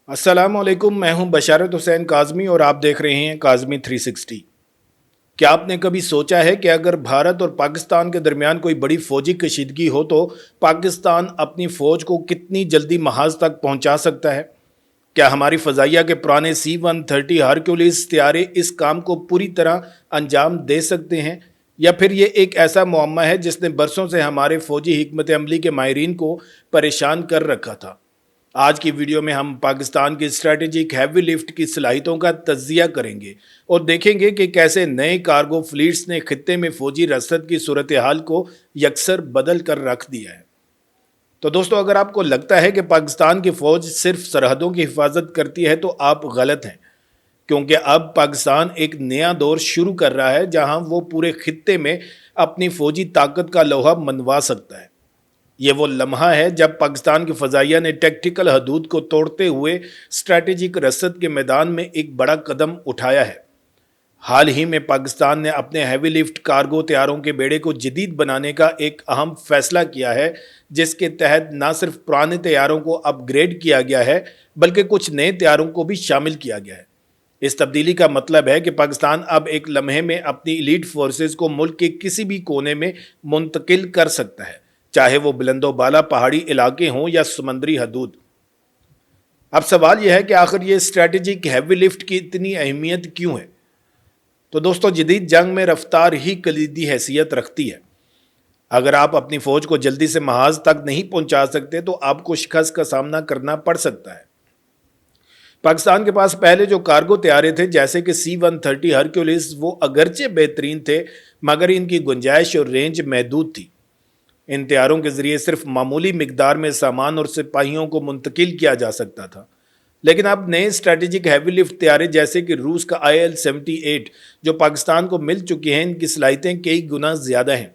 अस्सलाम वालेकुम। मैं हूं बशारत हुसैन काज़मी और आप देख रहे हैं काज़मी 360। क्या आपने कभी सोचा है कि अगर भारत और पाकिस्तान के दरमियान कोई बड़ी फौजी कशीदगी हो तो पाकिस्तान अपनी फौज को कितनी जल्दी महाज तक पहुंचा सकता है? क्या हमारी फजाइया के पुराने C-130 हरक्यूलिस त्यारे इस काम को पूरी तरह अंजाम दे सकते हैं, या फिर ये एक ऐसा मुअम्मा है जिसने बरसों से हमारे फौजी हिकमत अमली के माहिरीन को परेशान कर रखा था? आज की वीडियो में हम पाकिस्तान की स्ट्रेटेजिक हैवी लिफ्ट की सलाहियतों का तज्जिया करेंगे और देखेंगे कि कैसे नए कार्गो फ्लीट्स ने खित्ते में फौजी रसद की सूरत हाल को यकसर बदल कर रख दिया है। तो दोस्तों, अगर आपको लगता है कि पाकिस्तान की फ़ौज सिर्फ सरहदों की हिफाजत करती है तो आप गलत हैं, क्योंकि अब पाकिस्तान एक नया दौर शुरू कर रहा है जहां वो पूरे खित्ते में अपनी फ़ौजी ताकत का लोहा मनवा सकता है। ये वो लम्हा है जब पाकिस्तान की फ़ज़ाइया ने टैक्टिकल हदूद को तोड़ते हुए स्ट्रैटेजिक रसद के मैदान में एक बड़ा कदम उठाया है। हाल ही में पाकिस्तान ने अपने हैवी लिफ्ट कार्गो तैयारों के बेड़े को जदीद बनाने का एक अहम फैसला किया है, जिसके तहत न सिर्फ पुराने तैयारों को अपग्रेड किया गया है बल्कि कुछ नए तैयारों को भी शामिल किया गया है। इस तब्दीली का मतलब है कि पाकिस्तान अब एक लम्हे में अपनी इलीट फोर्सेस को मुल्क के किसी भी कोने में मुंतकिल कर सकता है, चाहे वो बुलंदो बाला पहाड़ी इलाके हों या समंदरी हदूद। अब सवाल यह है कि आखिर ये स्ट्रैटेजिक हैवी लिफ्ट की इतनी अहमियत क्यों है? तो दोस्तों, जदीद जंग में रफ्तार ही कलीदी हैसियत रखती है। अगर आप अपनी फौज को जल्दी से महाज तक नहीं पहुंचा सकते तो आपको शिकस्त का सामना करना पड़ सकता है। पाकिस्तान के पास पहले जो कार्गो तैयारे थे, जैसे कि C-130 हरक्यूलिस, वो अगरचे बेहतरीन थे मगर इनकी गुंजाइश और रेंज महदूद थी। इन तैयारों के जरिए सिर्फ मामूली मिकदार में सामान और सिपाहियों को मुंतकिल किया जा सकता था, लेकिन अब नए स्ट्रैटेजिक हैवी लिफ्ट तैयारे जैसे कि रूस का IL-78 जो पाकिस्तान को मिल चुके हैं, इनकी सलाहियतें कई गुना ज़्यादा हैं।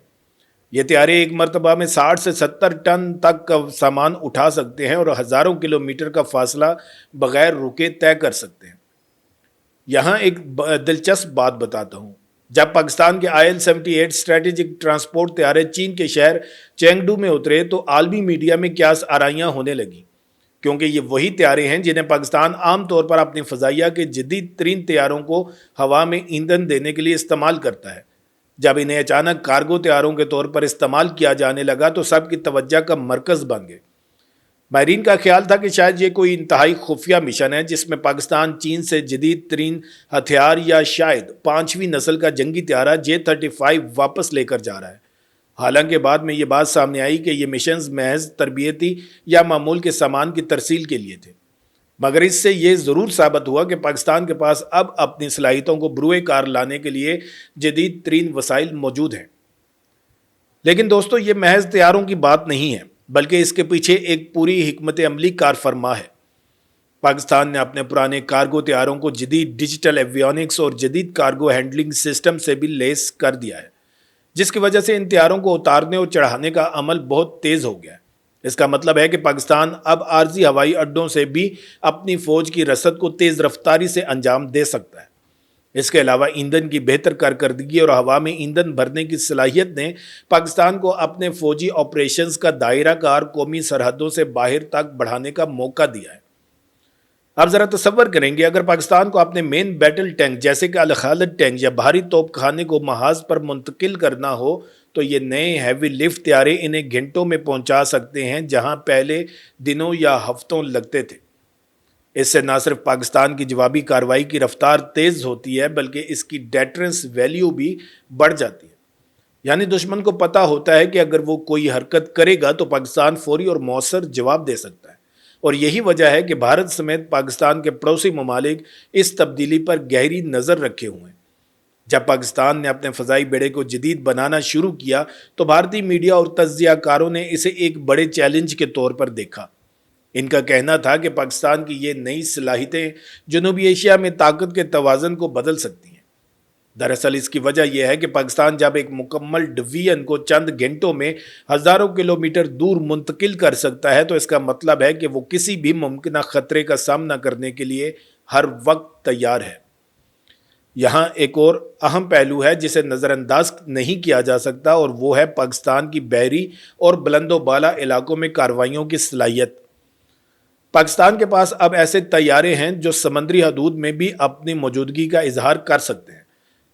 ये तैयारे एक मरतबा में 60 से 70 टन तक का सामान उठा सकते हैं और हज़ारों किलोमीटर का फासला बगैर रुके तय कर सकते हैं। यहाँ एक दिलचस्प बात बताता हूँ। जब पाकिस्तान के IL-78 स्ट्रैटेजिक ट्रांसपोर्ट तैयारे चीन के शहर चेंगडू में उतरे तो आलमी मीडिया में क्यास आराइयाँ होने लगी, क्योंकि ये वही तैयारे हैं जिन्हें पाकिस्तान आमतौर पर अपनी फ़ज़ाइया के जदीद तरीन तैयारों को हवा में ईंधन देने के लिए इस्तेमाल करता है। जब इन्हें अचानक कार्गो तैयारों के तौर पर इस्तेमाल किया जाने लगा तो सबकी तवज्जो का मरकज़ बन गए। माहिरीन का ख्याल था कि शायद ये कोई इंतहाई खुफिया मिशन है जिसमें पाकिस्तान चीन से जदीद तरीन हथियार या शायद 5वीं नस्ल का जंगी तैयारा J-35 वापस लेकर जा रहा है। हालांकि बाद में ये बात सामने आई कि ये मिशंस महज तरबियती या मामूल के सामान की तरसील के लिए थे, मगर इससे ये ज़रूर साबित हुआ कि पाकिस्तान के पास अब अपनी सलाहियतों को बरूए कार लाने के लिए जदीद तरीन वसाइल मौजूद हैं। लेकिन दोस्तों, ये महज तैयारों की बात नहीं है, बल्कि इसके पीछे एक पूरी हिकमत अमली कार फरमा है। पाकिस्तान ने अपने पुराने कार्गो तैयारों को जदीद डिजिटल एवियोनिक्स और जदीद कार्गो हैंडलिंग सिस्टम से भी लेस कर दिया है, जिसकी वजह से इन तैयारों को उतारने और चढ़ाने का अमल बहुत तेज़ हो गया है। इसका मतलब है कि पाकिस्तान अब आर्जी हवाई अड्डों से भी अपनी फ़ौज की रसद को तेज़ रफ्तारी से अंजाम दे सकता है। इसके अलावा ईंधन की बेहतर कारकर्दगी और हवा में ईंधन भरने की सलाहियत ने पाकिस्तान को अपने फ़ौजी ऑपरेशंस का दायरा कार कौमी सरहदों से बाहर तक बढ़ाने का मौका दिया है। अब ज़रा तसव्वुर करेंगे, अगर पाकिस्तान को अपने मेन बैटल टैंक जैसे कि अल खालिद टैंक या भारी तोप खाने को महाज पर मुंतकिल करना हो तो ये नए हैवी लिफ्ट तैयारे इन्हें घंटों में पहुंचा सकते हैं, जहां पहले दिनों या हफ्तों लगते थे। इससे न सिर्फ पाकिस्तान की जवाबी कार्रवाई की रफ्तार तेज़ होती है बल्कि इसकी डेटरेंस वैल्यू भी बढ़ जाती है। यानी दुश्मन को पता होता है कि अगर वो कोई हरकत करेगा तो पाकिस्तान फौरी और मौसर जवाब दे सकता है। और यही वजह है कि भारत समेत पाकिस्तान के पड़ोसी ममालिक इस तब्दीली पर गहरी नज़र रखे हुए हैं। जब पाकिस्तान ने अपने फ़ज़ाई बेड़े को जदीद बनाना शुरू किया तो भारतीय मीडिया और तज्ज़ियाकारों ने इसे एक बड़े चैलेंज के तौर पर देखा। इनका कहना था कि पाकिस्तान की ये नई सलाहियतें जनूबी एशिया में ताकत के तवाज़न को बदल सकती हैं। दरअसल इसकी वजह यह है कि पाकिस्तान जब एक मुकम्मल डिवीजन को चंद घंटों में हज़ारों किलोमीटर दूर मुंतकिल कर सकता है तो इसका मतलब है कि वो किसी भी मुमकिन ख़तरे का सामना करने के लिए हर वक्त तैयार है। यहाँ एक और अहम पहलू है जिसे नज़रअंदाज नहीं किया जा सकता, और वो है पाकिस्तान की बहरी और बुलंदो बाला इलाकों में कार्रवाइयों की सलाहियत। पाकिस्तान के पास अब ऐसे तैयारे हैं जो समंदरी हदूद में भी अपनी मौजूदगी का इजहार कर सकते हैं।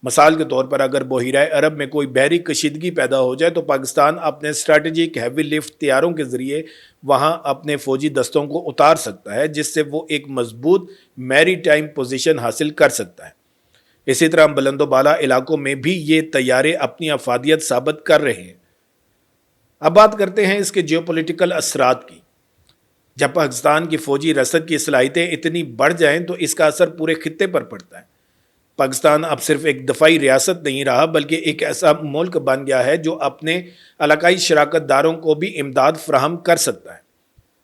मिसाल के तौर पर अगर बहिरा अरब में कोई बहरी कशीदगी पैदा हो जाए तो पाकिस्तान अपने स्ट्रेटेजिक हैवी लिफ्ट तैयारों के जरिए वहां अपने फौजी दस्तों को उतार सकता है, जिससे वो एक मजबूत मैरी टाइम पोजिशन हासिल कर सकता है। इसी तरह बुलंदोबाला इलाकों में भी ये तैयारे अपनी अफादियत साबित कर रहे हैं। अब बात करते हैं इसके जियोपॉलिटिकल असरात की। जब पाकिस्तान की फौजी रसद की सलाहियतें इतनी बढ़ जाएं तो इसका असर पूरे खित्ते पर पड़ता है। पाकिस्तान अब सिर्फ एक दफाई रियासत नहीं रहा बल्कि एक ऐसा मुल्क बन गया है जो अपने इलाकाई शराकत दारों को भी इमदाद फराहम कर सकता है,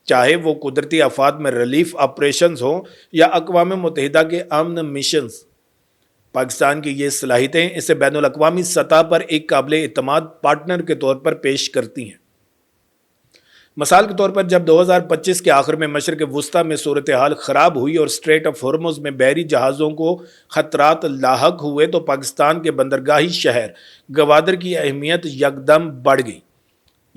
चाहे वो कुदरती आफात में रिलीफ ऑपरेशंस हो या अक़वाम मुत्तहिदा के अमन मिशंस। पाकिस्तान की ये सलाहियतें इसे बैनुल अक़वामी सतह पर एक काबिल एतमाद पार्टनर के तौर पर पेश करती हैं। मिसाल के तौर पर जब 2025 के आखिर में मशरक़ वुस्ता में सूरत हाल ख़राब हुई और स्ट्रेट ऑफ हॉर्मुज़ में बहरी जहाज़ों को ख़तरात लाहक हुए तो पाकिस्तान के बंदरगाही शहर गवादर की अहमियत यकदम बढ़ गई।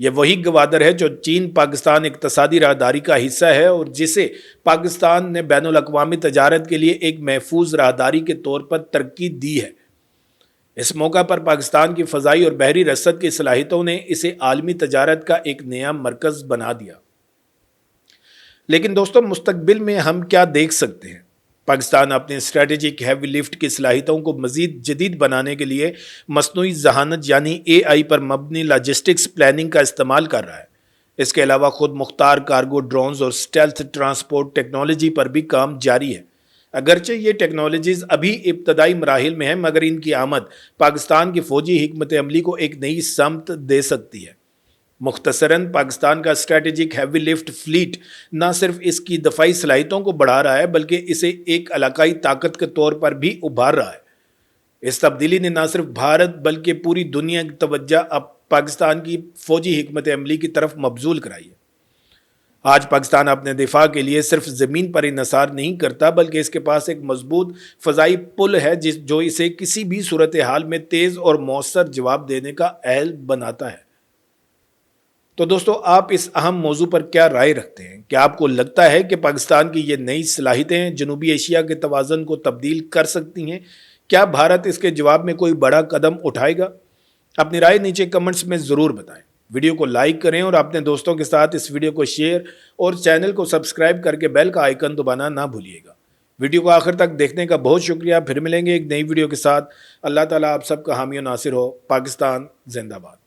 ये वही गवादर है जो चीन पाकिस्तान इक़्तिसादी राहदारी का हिस्सा है और जिसे पाकिस्तान ने बैनुल अक़वामी तजारत के लिए एक महफूज राहदारी के तौर पर तरक्की दी है। इस मौका पर पाकिस्तान की फ़ज़ाई और बहरी रसद की सलाहियतों ने इसे आलमी तजारत का एक नया मरकज़ बना दिया। लेकिन दोस्तों, मुस्तकबिल में हम क्या देख सकते हैं? पाकिस्तान अपने स्ट्रेटेजिक हैवी लिफ्ट की सलाहियतों को मज़ीद जदीद बनाने के लिए मसनूई ज़हानत यानी AI पर मबनी लॉजिस्टिक्स प्लानिंग का इस्तेमाल कर रहा है। इसके अलावा खुद मुख्तार कार्गो ड्रोन्स और स्टेल्थ ट्रांसपोर्ट टेक्नोलॉजी पर भी काम जारी है। अगरचे ये टेक्नोलॉजीज़ अभी इब्तदाई मराहिल में है, मगर इनकी आमद पाकिस्तान की फ़ौजी हिकमत अमली को एक नई समत दे सकती है। मुख्तसरन, पाकिस्तान का स्ट्रेटेजिक हैवी लिफ्ट फ्लीट न सिर्फ इसकी दफाई सलाहियतों को बढ़ा रहा है बल्कि इसे एक इलाकाई ताकत के तौर पर भी उभार रहा है। इस तब्दीली ने न सिर्फ भारत बल्कि पूरी दुनिया की तवज्जो अब पाकिस्तान की फ़ौजी हिकमत अमली की तरफ मबजूल कराई है। आज पाकिस्तान अपने दिफा के लिए सिर्फ ज़मीन पर इन्हिसार नहीं करता बल्कि इसके पास एक मजबूत फ़ज़ाई पुल है जो इसे किसी भी सूरत हाल में तेज़ और मौसर जवाब देने का अहल बनाता है। तो दोस्तों, आप इस अहम मौजू पर क्या राय रखते हैं? क्या आपको लगता है कि पाकिस्तान की ये नई सलाहियतें जनूबी एशिया के तवाज़ुन को तब्दील कर सकती हैं? क्या भारत इसके जवाब में कोई बड़ा कदम उठाएगा? अपनी राय नीचे कमेंट्स में ज़रूर बताएं। वीडियो को लाइक करें और अपने दोस्तों के साथ इस वीडियो को शेयर और चैनल को सब्सक्राइब करके बेल का आइकन दबाना ना भूलिएगा। वीडियो को आखिर तक देखने का बहुत शुक्रिया। फिर मिलेंगे एक नई वीडियो के साथ। अल्लाह ताला आप सबका हामी और नासिर हो। पाकिस्तान जिंदाबाद।